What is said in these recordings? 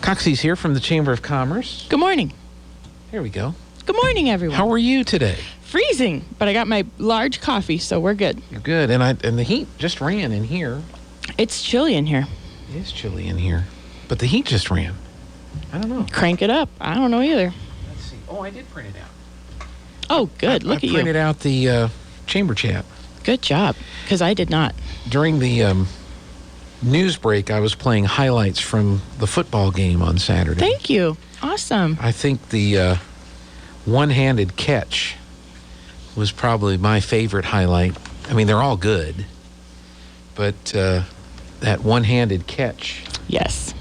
Coxi's here from the Chamber of Commerce. Good morning. There we go. Good morning, everyone. How are you today? Freezing, but I got my large coffee, so we're good. You're good. And the heat just ran in here. It's chilly in here. It is chilly in here. But the heat just ran. I don't know. Crank it up. I don't know either. Let's see. Oh, I did print it out. Oh, good. Look at you. I printed out the chamber chat. Good job, because I did not. During the news break, I was playing highlights from the football game on Saturday. Thank you. Awesome. I think the one-handed catch was probably my favorite highlight. I mean, they're all good, but that one-handed catch. Yes.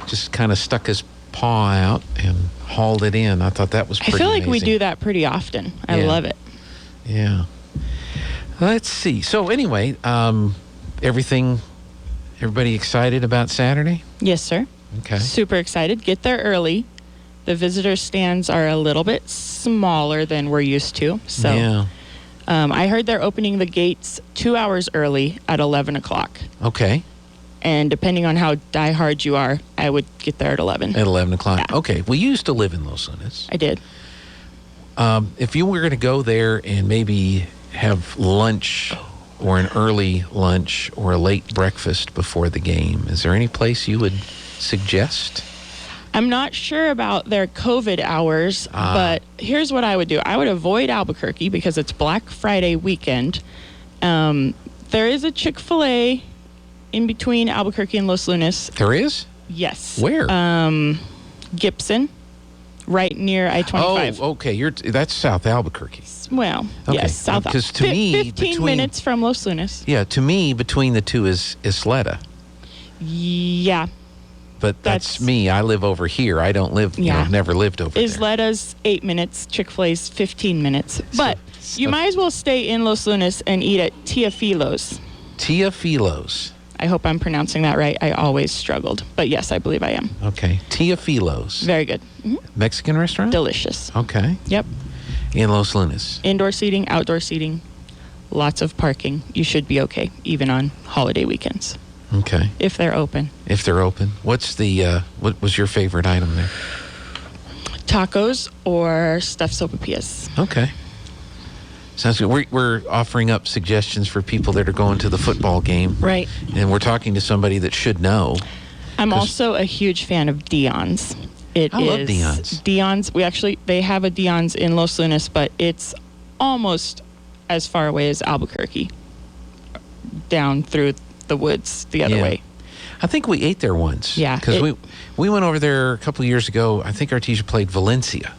Just kind of stuck his paw out and hauled it in. I thought that was pretty amazing. I feel like we amazing. do that pretty often. I love it. Yeah. Let's see. So anyway, everybody excited about Saturday? Yes, sir. Okay. Super excited. Get there early. The visitor stands are a little bit smaller than we're used to. So yeah. I heard they're opening the gates 2 hours early at 11 o'clock. Okay. And depending on how diehard you are, I would get there at 11. At 11 o'clock. Yeah. Okay. We used to live in Los Lunas. I did. If you were going to go there and maybe have lunch or an early lunch or a late breakfast before the game, is there any place you would suggest? I'm not sure about their COVID hours, but here's what I would do. I would avoid Albuquerque because it's Black Friday weekend. There is a Chick-fil-A in between Albuquerque and Los Lunas. There is? Yes. Where? Gibson, right near I-25. Oh, okay. That's South Albuquerque. Well, Okay. yes, South Because to me, 15 minutes from Los Lunas. Yeah, to me, between the two is Isleta. Yeah. But that's me. I live over here. I don't live, never lived over there. Isleta's 8 minutes. Chick-fil-A's 15 minutes. But you might as well stay in Los Lunas and eat at Tia Filo's. Tia Filo's. I hope I'm pronouncing that right. I always struggled. But yes, I believe I am. Okay. Tia Filo's. Very good. Mm-hmm. Mexican restaurant? Delicious. Okay. Yep. In Los Lunas. Indoor seating, outdoor seating, lots of parking. You should be okay, even on holiday weekends. Okay. If they're open. If they're open. What's the, what was your favorite item there? Tacos or stuffed sopapillas. Okay. Sounds good. We're offering up suggestions for people that are going to the football game. Right. And we're talking to somebody that should know. I'm also a huge fan of Dion's. I love Dion's. Dion's. They have a Dion's in Los Lunas, but it's almost as far away as Albuquerque, down through the woods the other way. I think we ate there once. Yeah. Because we went over there a couple of years ago. I think Artesia played Valencia,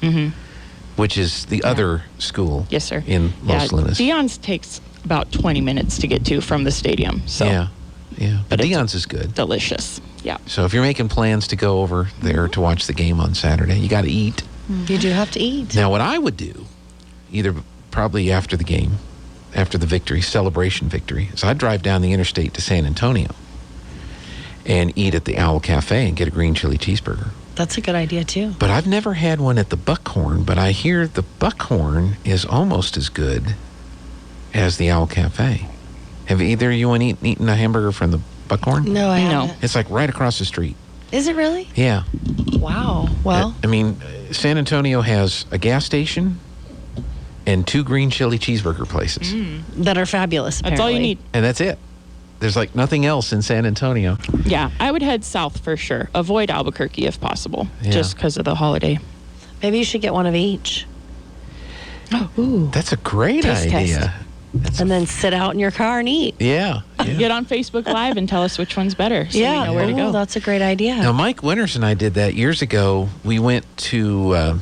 which is the other school. Yes, sir. In Los Lunas. Dion's takes about 20 minutes to get to from the stadium. So yeah. But Dion's is good. Delicious. Yeah. So if you're making plans to go over there to watch the game on Saturday, you got to eat. You do have to eat. Now, what I would do, probably after the game, after the celebration victory, is I'd drive down the interstate to San Antonio and eat at the Owl Cafe and get a green chili cheeseburger. That's a good idea, too. But I've never had one at the Buckhorn, but I hear the Buckhorn is almost as good as the Owl Cafe. Have either of you eaten a hamburger from the Buckhorn? No, I haven't. It's like right across the street. Is it really? Yeah. Wow. Well. I mean, San Antonio has a gas station and 2 green chili cheeseburger places. That are fabulous, apparently. That's all you need. And that's it. There's like nothing else in San Antonio. Yeah, I would head south for sure. Avoid Albuquerque if possible, Yeah. just because of the holiday. Maybe you should get one of each. Oh, ooh. That's a great Taste idea. And then sit out in your car and eat. Yeah. Get on Facebook Live and tell us which one's better so we know where to go. That's a great idea. Now, Mike Winters and I did that years ago. We went to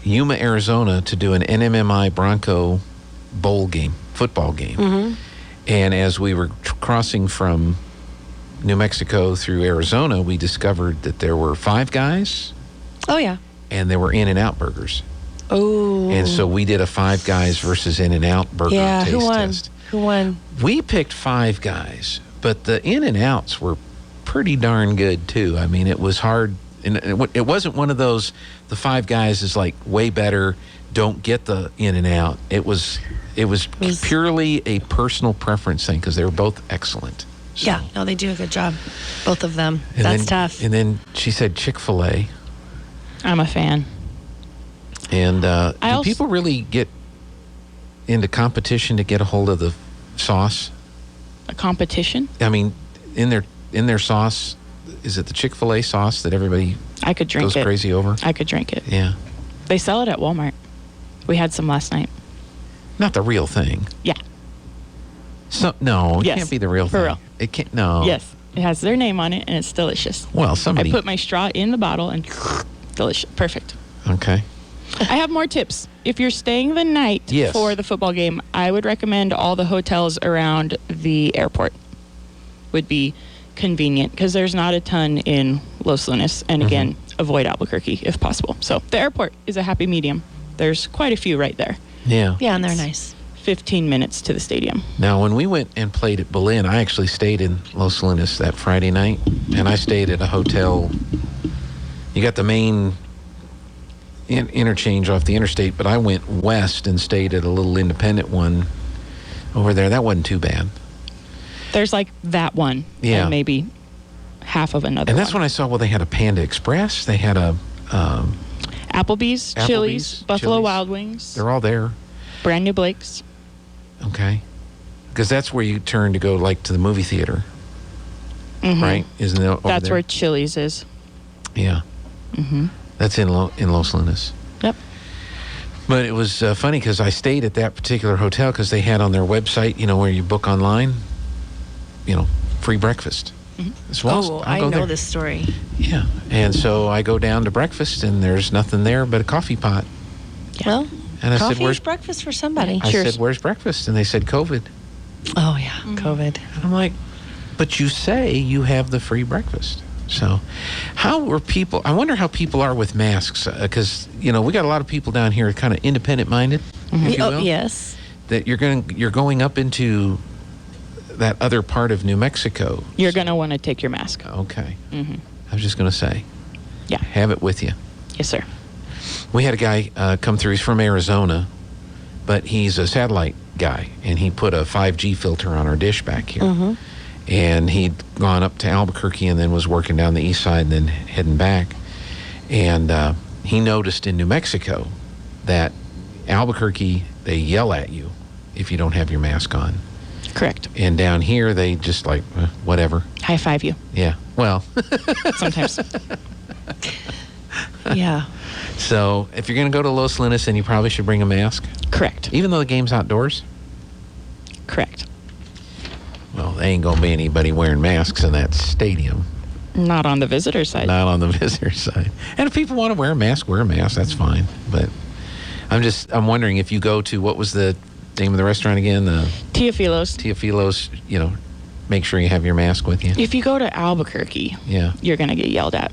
Yuma, Arizona to do an NMMI Bronco football game. And as we were crossing from New Mexico through Arizona, we discovered that there were Five Guys. Oh, yeah. And there were In-N-Out burgers. Oh. And so we did a Five Guys versus In-N-Out burger taste test. Who won? We picked Five Guys, but the In-N-Outs were pretty darn good, too. I mean, it was hard. And it wasn't one of those, the Five Guys is like way better, don't get the In-N-Out. It was purely a personal preference thing because they were both excellent. So. Yeah, no, they do a good job. Both of them. And That's then, tough. And then she said Chick-fil-A. I'm a fan. And do also- people really get into competition to get a hold of the sauce? A competition? I mean, in their sauce, is it the Chick-fil-A sauce that everybody I could drink goes it. crazy over? I could drink it. Yeah. They sell it at Walmart. We had some last night. Not the real thing. Yeah. So no, it Yes. can't be the real For thing. real. It can't. No. Yes. It has their name on it, and it's delicious. Well, somebody. I put my straw in the bottle, and delicious. Perfect. Okay. I have more tips. If you're staying the night Yes. for the football game, I would recommend all the hotels around the airport would be convenient because there's not a ton in Los Lunas. And again, avoid Albuquerque if possible. So the airport is a happy medium. There's quite a few right there. Yeah. Yeah, and they're nice. 15 minutes to the stadium. Now, when we went and played at Berlin, I actually stayed in Los Lunas that Friday night, and I stayed at a hotel. You got the main interchange off the interstate, but I went west and stayed at a little independent one over there. That wasn't too bad. There's like that one. Yeah. And maybe half of another And that's one. when I saw, well, they had a Panda Express. They had a, Applebee's, Chili's, Buffalo Chili's. Wild Wings, they're all there. Brand New Blake's. Okay. Because that's where you turn to go, like, to the movie theater. Right? Isn't it over That's there? where Chili's is. Yeah. That's in Los Lunas. Yep. But it was funny because I stayed at that particular hotel because they had on their website, where you book online, free breakfast. So I'll I go know there. this story. Yeah. And so I go down to breakfast and there's nothing there but a coffee pot. Well, And I said, coffee "Where's is breakfast for somebody. I Cheers. said, "Where's breakfast?" And they said, "COVID." Oh, yeah, COVID. I'm like, "But you say you have the free breakfast." So how were people, I wonder how people are with masks, because, we got a lot of people down here kind of independent minded, if you will. Oh, yes. That you're going up into that other part of New Mexico. You're going to want to take your mask. Okay. I was just going to say, Yeah. have it with you. Yes, sir. We had a guy come through. He's from Arizona, but he's a satellite guy, and he put a 5G filter on our dish back here. And he'd gone up to Albuquerque and then was working down the east side and then heading back. And he noticed in New Mexico that Albuquerque, they yell at you if you don't have your mask on. Correct. And down here, they just like, whatever. High five you. Yeah. Well, Sometimes. Yeah. so if you're going to go to Los Lunas, then you probably should bring a mask, Correct. even though the game's outdoors. Correct. Well, there ain't going to be anybody wearing masks in that stadium. Not on the visitor side. Not on the visitor side. And if people want to wear a mask, wear a mask. That's fine. But I'm wondering if you go to, what was the name of the restaurant again? The Teofilos. Teofilos, make sure you have your mask with you. If you go to Albuquerque, Yeah. you're going to get yelled at.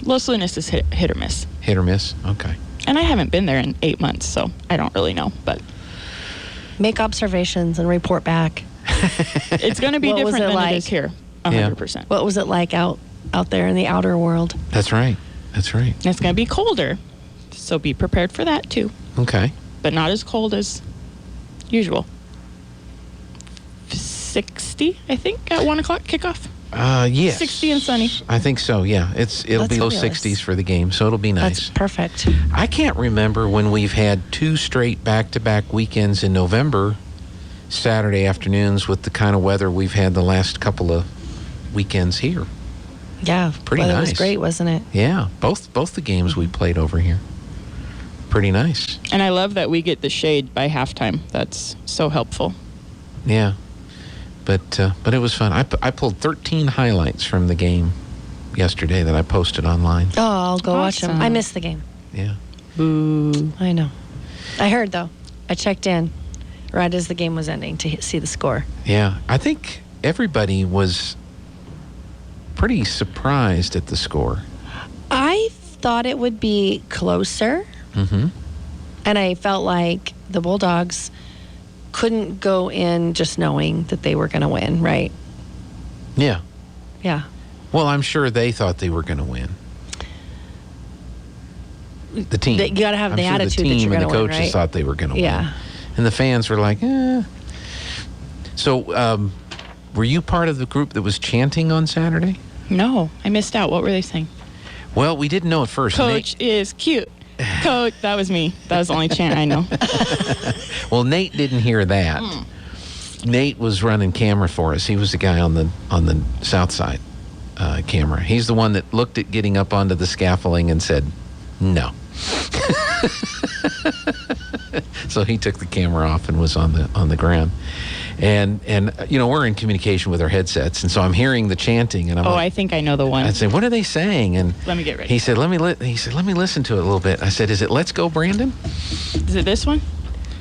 Los Lunas is hit or miss. Hit or miss? Okay. And I haven't been there in 8 months, so I don't really know. But Make observations and report back. it's going to be What was different it than like? it is here. Yeah. 100%. What was it like out there in the outer world? That's right. That's right. And it's going to be colder, so be prepared for that too. Okay. But not as cold as usual. 60, I think, at 1 o'clock kickoff. Yes. 60 and sunny. I think so, yeah. It'll That's be low fabulous. 60s for the game, so it'll be nice. That's perfect. I can't remember when we've had 2 straight back-to-back weekends in November, Saturday afternoons, with the kind of weather we've had the last couple of weekends here. Yeah. Pretty weather nice. was great, wasn't it? Yeah, both the games we played over here. Pretty nice. And I love that we get the shade by halftime. That's so helpful. Yeah. But it was fun. I pulled 13 highlights from the game yesterday that I posted online. Oh, I'll go watch them. Awesome. I missed the game. Yeah. Boo. I know. I heard, though. I checked in right as the game was ending to see the score. Yeah. I think everybody was pretty surprised at the score. I thought it would be closer, Mm-hmm. and I felt like the Bulldogs couldn't go in just knowing that they were going to win, right? Yeah. Yeah. Well, I'm sure they thought they were going to win. The team. You gotta have I'm the sure attitude that the team you're and gonna the win, coaches right? thought they were going to Yeah. win. And the fans were like, eh. So Were you part of the group that was chanting on Saturday? No, I missed out. What were they saying? Well, we didn't know at first. Coach is cute. Coach, that was me. That was the only chant I know. Well, Nate didn't hear that. Nate was running camera for us. He was the guy on the south side camera. He's the one that looked at getting up onto the scaffolding and said, no. So he took the camera off and was on the ground. And we're in communication with our headsets, and so I'm hearing the chanting, and I'm I think I know the one. I said, what are they saying? And let me get ready. He said, let me listen to it a little bit. I said, is it Let's Go, Brandon? Is it this one?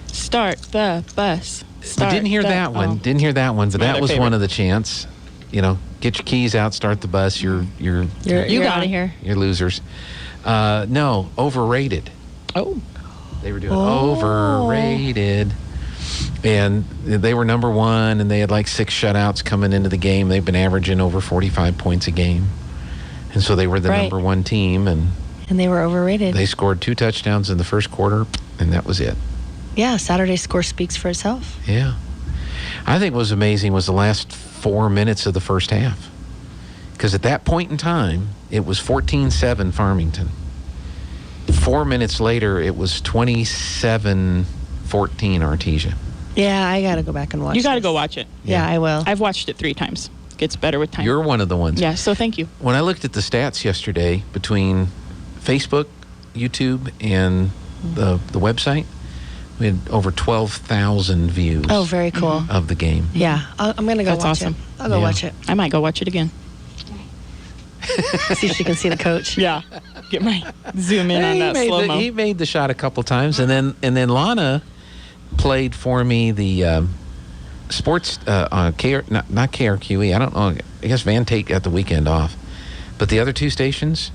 Start the bus. I didn't hear that one. Oh. Didn't hear that one, but that was favorite. one of the chants. Get your keys out, start the bus. You're You're got out it. of here. You're losers. No, overrated. Oh. They were doing overrated. And they were number one, and they had like 6 shutouts coming into the game. They've been averaging over 45 points a game. And so they were the number one team, and they were overrated. they scored 2 touchdowns in the first quarter, and that was it. Yeah, Saturday's score speaks for itself. Yeah. I think what was amazing was the last 4 minutes of the first half. Because at that point in time, it was 14-7 Farmington. 4 minutes later, it was 27-14 Artesia. Yeah, I got to go back and watch You got to this. go watch it. Yeah, I will. I've watched it 3 times. Gets better with time. You're one of the ones. Yeah, so thank you. When I looked at the stats yesterday between Facebook, YouTube, and the website, we had over 12,000 views Oh, very cool. of the game. Yeah, I'm going to go That's watch awesome. it. I'll go Yeah. watch it. I might go watch it again. See if she can see the coach. Yeah. Get my zoom in on that slow-mo. He made the shot a couple times, and then Lana played for me the sports on not KRQE. I don't know. I guess Van Tate got the weekend off, but the other 2 stations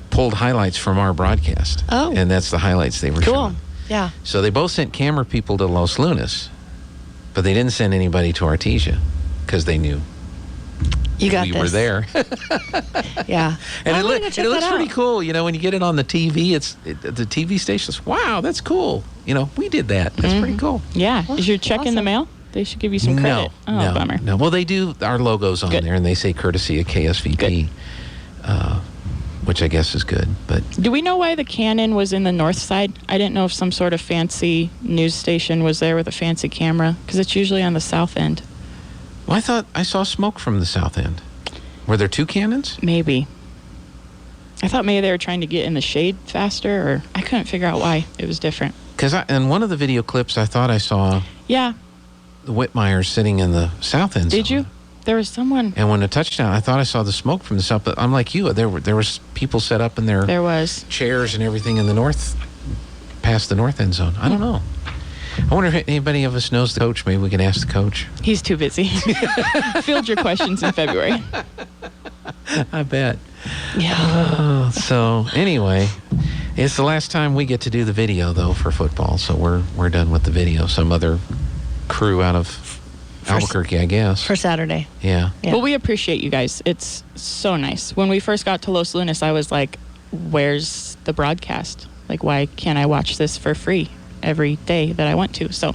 pulled highlights from our broadcast. Oh. And that's the highlights they were Cool. showing. Yeah. So they both sent camera people to Los Lunas, but they didn't send anybody to Artesia because they knew You got we this. were there. Yeah. And I'm it gonna go check looks that pretty out. cool. When you get it on the TV, the TV stations. Wow, that's cool. We did that. That's pretty cool. Yeah. Is your check in the awesome. mail? They should give you some credit. No, Bummer. No. Well, they do. Our logo's on Good. there, and they say courtesy of KSVP, which I guess is good. But Do we know why the cannon was in the north side? I didn't know if some sort of fancy news station was there with a fancy camera, because it's usually on the south end. I thought I saw smoke from the south end. Were there 2 cannons? Maybe. I thought maybe they were trying to get in the shade faster, or I couldn't figure out why it was different. Because in one of the video clips, I thought I saw Yeah. the Whitmires sitting in the south end Did zone. you? There was someone. And when the touchdown, I thought I saw the smoke from the south. But I'm like you. There was people set up in their There was. chairs and everything in the north, past the north end zone. I don't know. I wonder if anybody of us knows the coach. Maybe we can ask the coach. He's too busy. Field your questions in February. I bet. Yeah. So anyway, it's the last time we get to do the video though for football. So we're done with the video. Some other crew out of Albuquerque, I guess. For Saturday. Yeah. Yeah. Well, we appreciate you guys. It's so nice. When we first got to Los Lunas, I was like, where's the broadcast? Like, why can't I watch this for free every day that I want to? So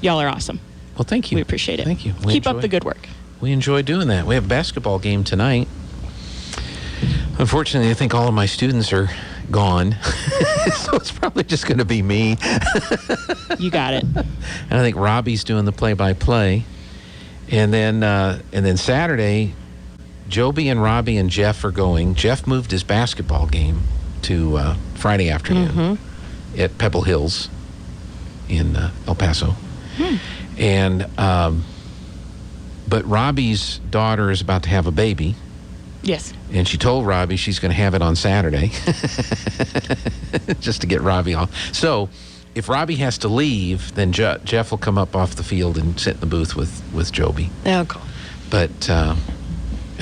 y'all are awesome. Well, thank you. We appreciate it. Thank you. We Keep up enjoy- the good work. We enjoy doing that. We have a basketball game tonight. Unfortunately, I think all of my students are gone. So it's probably just going to be me. You got it. And I think Robbie's doing the play-by-play. And then Saturday, Joby and Robbie and Jeff are going. Jeff moved his basketball game to Friday afternoon at Pebble Hills in El Paso. And but Robbie's daughter is about to have a baby. Yes. And she told Robbie she's going to have it on Saturday just to get Robbie off. So if Robbie has to leave, then Jeff will come up off the field and sit in the booth with Joby. Oh, cool. But, and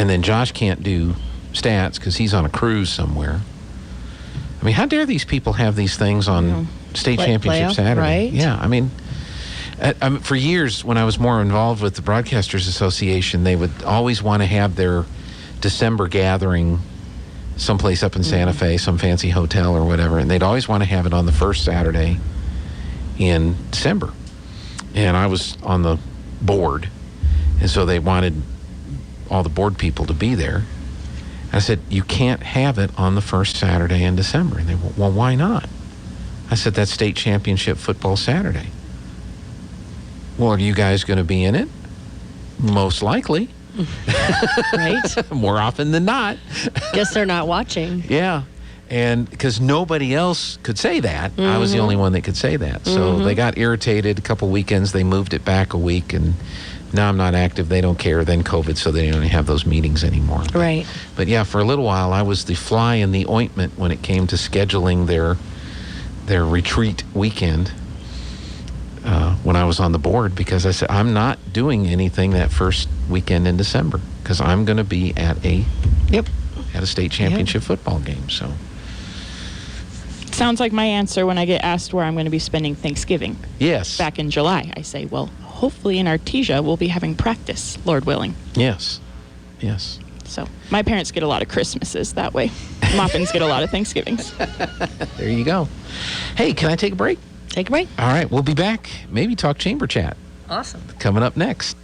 then Josh can't do stats because he's on a cruise somewhere. I mean, how dare these people have these things on state championship playoff, Saturday? right? Yeah, I mean, for years when I was more involved with the Broadcasters Association, they would always want to have their December gathering someplace up in Santa Fe, some fancy hotel or whatever, and they'd always want to have it on the first Saturday in December. And I was on the board, And so they wanted all the board people to be there. I said, you can't have it on the first Saturday in December. And they went, well, why not? I said, that's state championship football Saturday. Well, are you guys going to be in it? Most likely. Right? More often than not. Guess they're not watching. Yeah. And because nobody else could say that. I was the only one that could say that. So they got irritated. A couple weekends, they moved it back a week. And now I'm not active. They don't care. Then COVID, so they don't have those meetings anymore. Right. But yeah, for a little while, I was the fly in the ointment when it came to scheduling their retreat weekend when I was on the board, because I said, I'm not doing anything that first weekend in December because I'm going to be at a state championship football game. So Sounds like my answer when I get asked where I'm going to be spending Thanksgiving. yes. Back in July, I say, well, hopefully in Artesia we'll be having practice, Lord willing. Yes. Yes. So my parents get a lot of Christmases that way. Maupins get a lot of Thanksgivings. There you go. Hey, can I take a break? Take a break. All right, we'll be back. Maybe talk chamber chat. Awesome. Coming up next.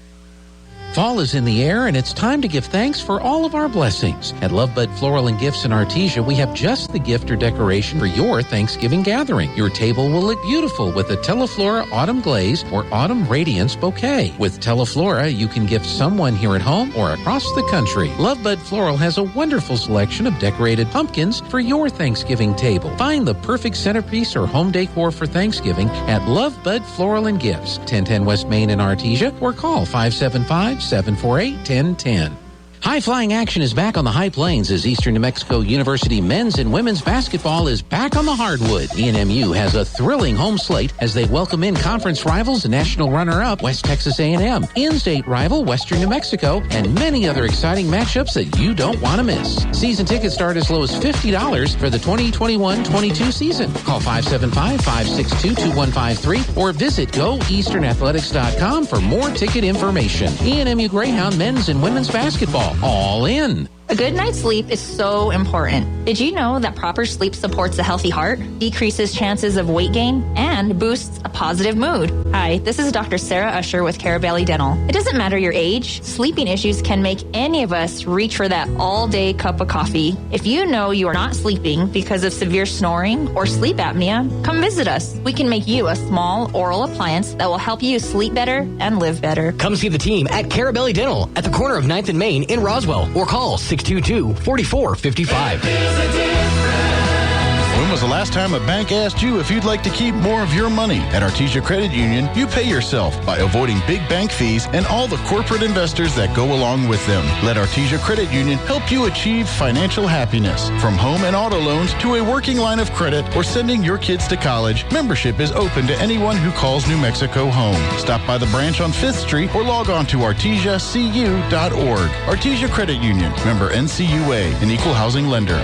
Fall is in the air, and it's time to give thanks for all of our blessings. At Lovebud Floral and Gifts in Artesia, we have just the gift or decoration for your Thanksgiving gathering. Your table will look beautiful with a Teleflora Autumn Glaze or Autumn Radiance bouquet. With Teleflora, you can gift someone here at home or across the country. Lovebud Floral has a wonderful selection of decorated pumpkins for your Thanksgiving table. Find the perfect centerpiece or home decor for Thanksgiving at Lovebud Floral and Gifts, 1010 West Main in Artesia, or call 575-748-1010. High-flying action is back on the High Plains as Eastern New Mexico University men's and women's basketball is back on the hardwood. ENMU has a thrilling home slate as they welcome in conference rivals and national runner-up West Texas A&M, in-state rival Western New Mexico, and many other exciting matchups that you don't want to miss. Season tickets start as low as $50 for the 2021-22 season. Call 575-562-2153 or visit goeasternathletics.com for more ticket information. ENMU Greyhound men's and women's basketball. All in. A good night's sleep is so important. Did you know that proper sleep supports a healthy heart, decreases chances of weight gain, and boosts a positive mood? Hi, this is Dr. Sarah Usher with Carabelli Dental. It doesn't matter your age, sleeping issues can make any of us reach for that all-day cup of coffee. If you know you are not sleeping because of severe snoring or sleep apnea, come visit us. We can make you a small oral appliance that will help you sleep better and live better. Come see the team at Carabelli Dental at the corner of 9th and Main in Roswell, or call 622-4455. When was the last time a bank asked you if you'd like to keep more of your money? At Artesia Credit Union, you pay yourself by avoiding big bank fees and all the corporate investors that go along with them. Let Artesia Credit Union help you achieve financial happiness. From home and auto loans to a working line of credit or sending your kids to college, membership is open to anyone who calls New Mexico home. Stop by the branch on 5th Street or log on to artesiacu.org. Artesia Credit Union, member NCUA, an equal housing lender.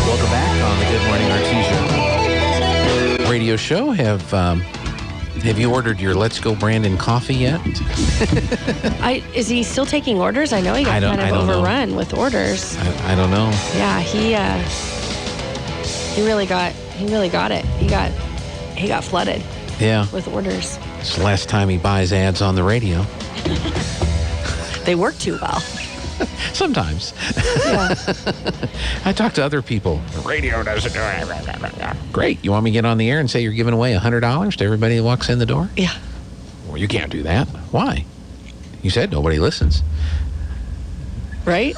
Welcome back on the Good Morning Artesia radio show. Have you ordered your Let's Go Brandon coffee yet? Is he still taking orders? I know he got kind of overrun with orders. I don't know. Yeah, he really got it. He got flooded. Yeah. With orders. It's the last time he buys ads on the radio. They work too well. Sometimes. Yeah. I talk to other people. The radio doesn't do it. Great. You want me to get on the air and say you're giving away $100 to everybody that walks in the door? Yeah. Well, you can't do that. Why? You said nobody listens. Right?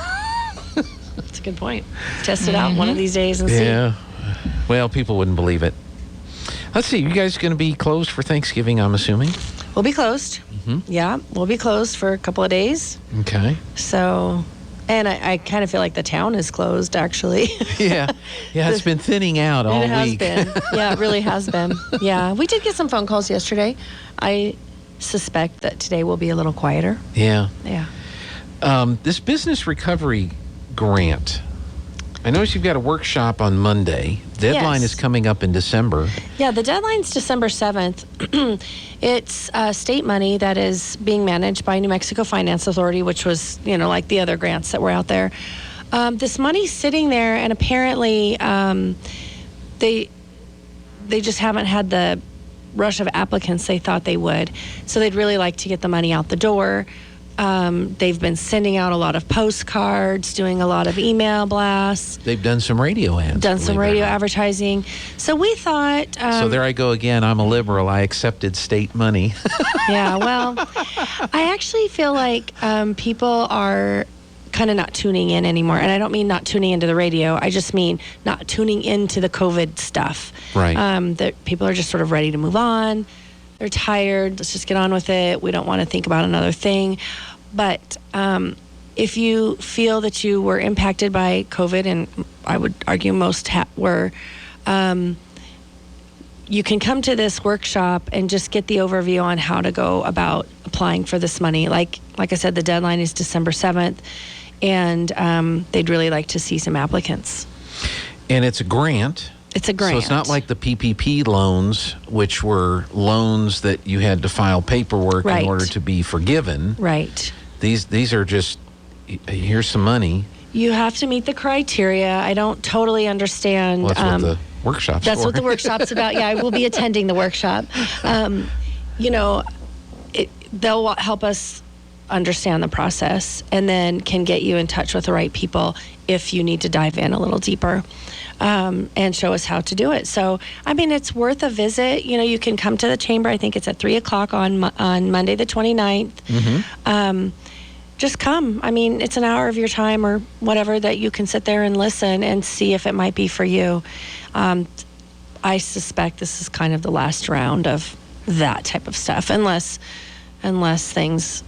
That's a good point. Test it out one of these days and see. Yeah. Well, people wouldn't believe it. Let's see. You guys going to be closed for Thanksgiving, I'm assuming? We'll be closed. Mm-hmm. Yeah, we'll be closed for a couple of days. Okay. So, and I kind of feel like the town is closed, actually. Yeah. Yeah, it's been thinning out all week. It has been. Yeah, it really has been. Yeah, we did get some phone calls yesterday. I suspect that today will be a little quieter. Yeah. Yeah. This business recovery grant, I notice you've got a workshop on Monday. Deadline is coming up in December. Yeah, the deadline's December 7th. It's state money that is being managed by New Mexico Finance Authority, which was, like the other grants that were out there. This money's sitting there, and apparently they just haven't had the rush of applicants they thought they would. So they'd really like to get the money out the door. They've been sending out a lot of postcards, doing a lot of email blasts. They've done some radio ads. Done some believe it or radio not. advertising. So we thought... So there I go again. I'm a liberal. I accepted state money. Yeah, well, I actually feel like people are kind of not tuning in anymore. And I don't mean not tuning into the radio. I just mean not tuning into the COVID stuff. Right. That people are just sort of ready to move on. They're tired. Let's just get on with it. We don't want to think about another thing. But if you feel that you were impacted by COVID, and I would argue most were, you can come to this workshop and just get the overview on how to go about applying for this money. Like I said, the deadline is December 7th, and they'd really like to see some applicants. And it's a grant. It's a grant. So it's not like the PPP loans, which were loans that you had to file paperwork Right. in order to be forgiven. Right. These are just, here's some money. You have to meet the criteria. I don't totally understand. Well, that's what the workshop's That's for. what the workshop's about. Yeah, I will be attending the workshop. They'll help us understand the process and then can get you in touch with the right people if you need to dive in a little deeper and show us how to do it. So, I mean, it's worth a visit. You can come to the chamber. I think it's at 3 o'clock on Monday the 29th. Mm-hmm. Just come. I mean, it's an hour of your time or whatever that you can sit there and listen and see if it might be for you. I suspect this is kind of the last round of that type of stuff, unless things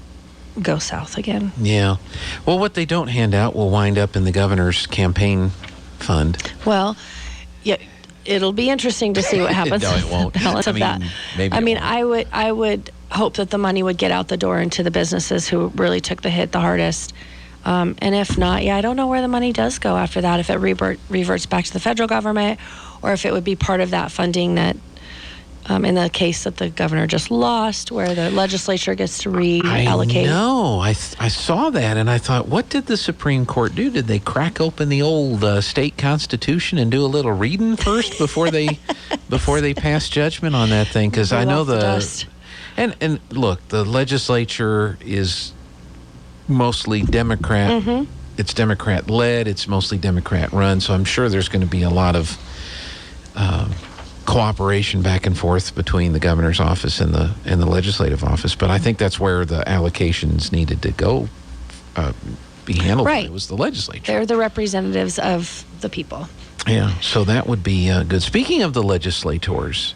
go south again. Yeah. Well, what they don't hand out will wind up in the governor's campaign fund. Well, yeah, it'll be interesting to see what happens. No, it won't. Balance of that. Maybe I mean, it won't. I would hope that the money would get out the door into the businesses who really took the hit the hardest. And if not, I don't know where the money does go after that, if it reverts back to the federal government or if it would be part of that funding that, in the case that the governor just lost, where the legislature gets to reallocate. I know. I saw that and I thought, what did the Supreme Court do? Did they crack open the old state constitution and do a little reading first before they pass judgment on that thing? Because I know the dust. And look, the legislature is mostly Democrat. Mm-hmm. It's Democrat-led. It's mostly Democrat-run. So I'm sure there's going to be a lot of cooperation back and forth between the governor's office and the legislative office. But I think that's where the allocations needed to go be handled. Right. It was the legislature. They're the representatives of the people. Yeah, so that would be good. Speaking of the legislators,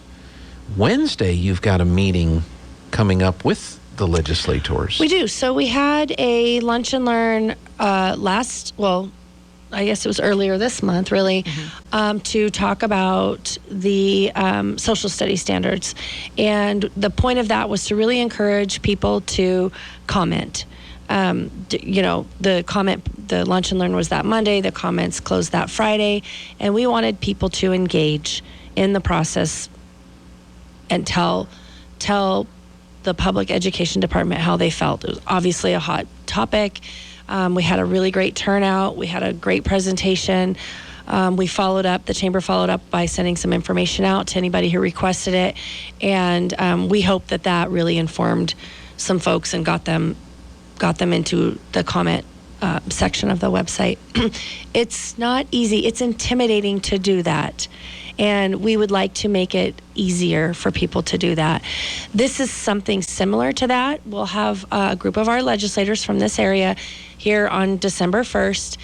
Wednesday you've got a meeting coming up with the legislators. We do. So we had a lunch and learn I guess it was earlier this month, really, to talk about the social studies standards. And the point of that was to really encourage people to comment. The lunch and learn was that Monday. The comments closed that Friday. And we wanted people to engage in the process and tell the public education department how they felt. It was obviously a hot topic. We had a really great turnout. We had a great presentation. The chamber followed up by sending some information out to anybody who requested it. And we hope that really informed some folks and got them into the comment section of the website. It's not easy. It's intimidating to do that. And we would like to make it easier for people to do that. This is something similar to that. We'll have a group of our legislators from this area here on December 1st.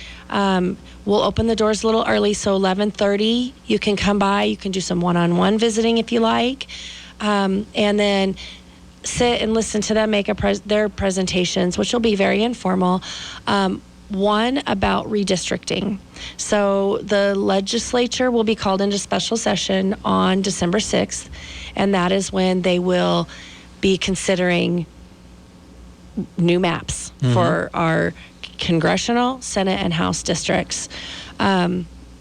We'll open the doors a little early, so 11:30. You can come by. You can do some one-on-one visiting if you like. And then sit and listen to them make their presentations, which will be very informal. One about redistricting. So the legislature will be called into special session on December 6th, and that is when they will be considering new maps for our congressional, Senate, and House districts.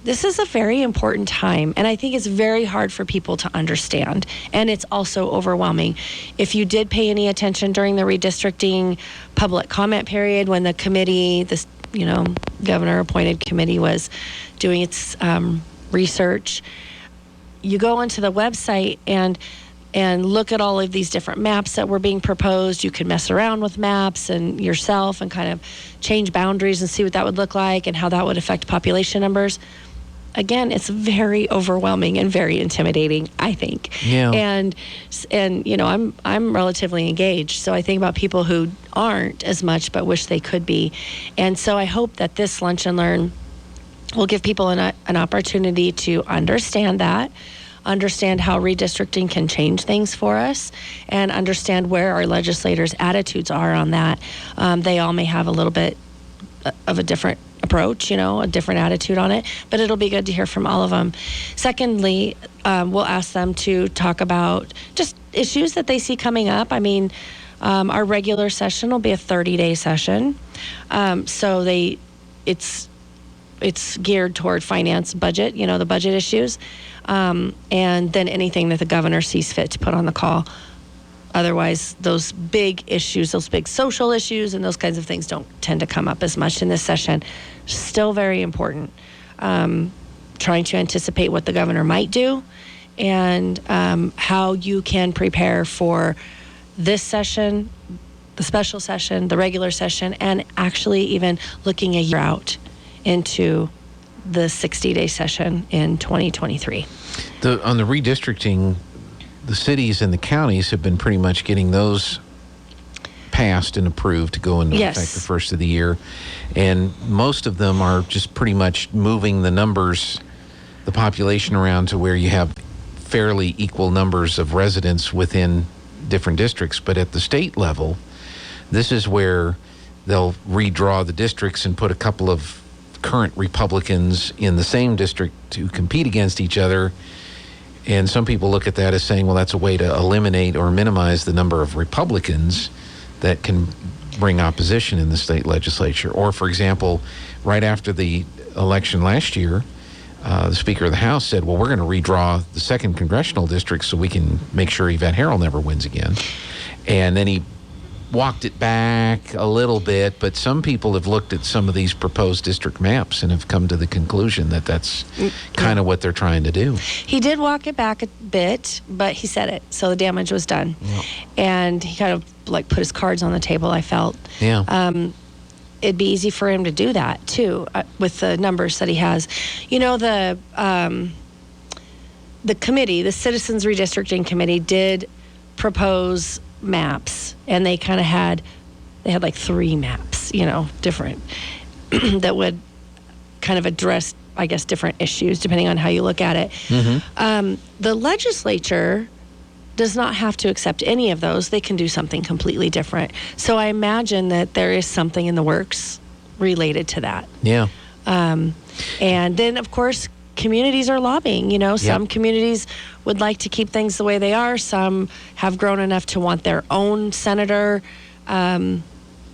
This is a very important time, and I think it's very hard for people to understand, and it's also overwhelming. If you did pay any attention during the redistricting public comment period when the committee, governor-appointed committee was doing its research, you go onto the website, and and look at all of these different maps that were being proposed. You could mess around with maps and yourself and kind of change boundaries and see what that would look like and how that would affect population numbers. Again, it's very overwhelming and very intimidating, I think. Yeah. And I'm relatively engaged, so I think about people who aren't as much but wish they could be. And so I hope that this Lunch and Learn will give people an opportunity to understand that, understand how redistricting can change things for us, and understand where our legislators' attitudes are on that. They all may have a little bit of a different approach, a different attitude on it, but it'll be good to hear from all of them. Secondly, we'll ask them to talk about just issues that they see coming up. I mean, our regular session will be a 30-day session, so it's geared toward finance, budget, the budget issues, and then anything that the governor sees fit to put on the call. Otherwise, those big issues, those big social issues and those kinds of things don't tend to come up as much in this session. Still very important. Trying to anticipate what the governor might do and how you can prepare for this session, the special session, the regular session, and actually even looking a year out into the 60-day session in 2023. On the redistricting, the cities and the counties have been pretty much getting those passed and approved to go into effect the first of the year. And most of them are just pretty much moving the numbers, the population around to where you have fairly equal numbers of residents within different districts. But at the state level, this is where they'll redraw the districts and put a couple of current Republicans in the same district to compete against each other. And some people look at that as saying, well, that's a way to eliminate or minimize the number of Republicans that can bring opposition in the state legislature. Or, for example, right after the election last year, the Speaker of the House said, well, we're going to redraw the 2nd Congressional District so we can make sure Yvette Harrell never wins again. And then he walked it back a little bit, but some people have looked at some of these proposed district maps and have come to the conclusion that that's kind of what they're trying to do. He did walk it back a bit, but he said it, so the damage was done. Yeah. And he kind of put his cards on the table, I felt. Yeah. It'd be easy for him to do that too, with the numbers that he has. The committee, the Citizens Redistricting Committee, did propose maps, and they kind of had 3 maps, different that would kind of address, I guess, different issues depending on how you look at it. Mm-hmm. The legislature does not have to accept any of those. They can do something completely different. So I imagine that there is something in the works related to that. Yeah. And then, of course, communities are lobbying. Some communities would like to keep things the way they are. Some have grown enough to want their own senator. And,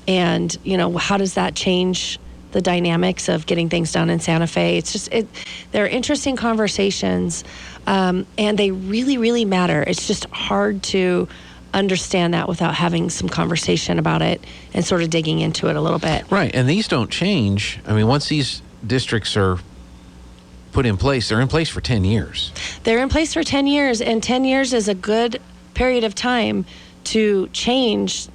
how does that change the dynamics of getting things done in Santa Fe? They're interesting conversations, and they really, really matter. It's just hard to understand that without having some conversation about it and sort of digging into it a little bit. Right, and these don't change. I mean, once these districts are put in place, they're in place for 10 years. They're in place for 10 years, and 10 years is a good period of time to change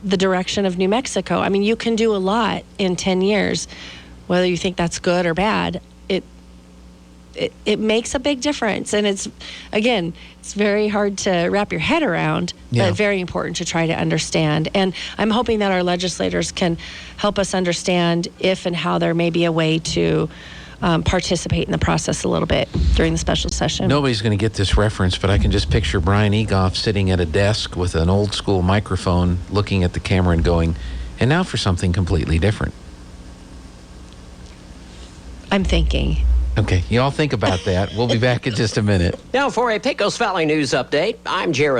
the direction of New Mexico. I mean, you can do a lot in 10 years, whether you think that's good or bad. It makes a big difference, and it's very hard to wrap your head around, but very important to try to understand. And I'm hoping that our legislators can help us understand if and how there may be a way to participate in the process a little bit during the special session. Nobody's going to get this reference, but I can just picture Brian Egoff sitting at a desk with an old school microphone, looking at the camera and going, and now for something completely different. I'm thinking. Okay, you all think about that. We'll be back in just a minute. Now for a Pecos Valley News Update, I'm Jared.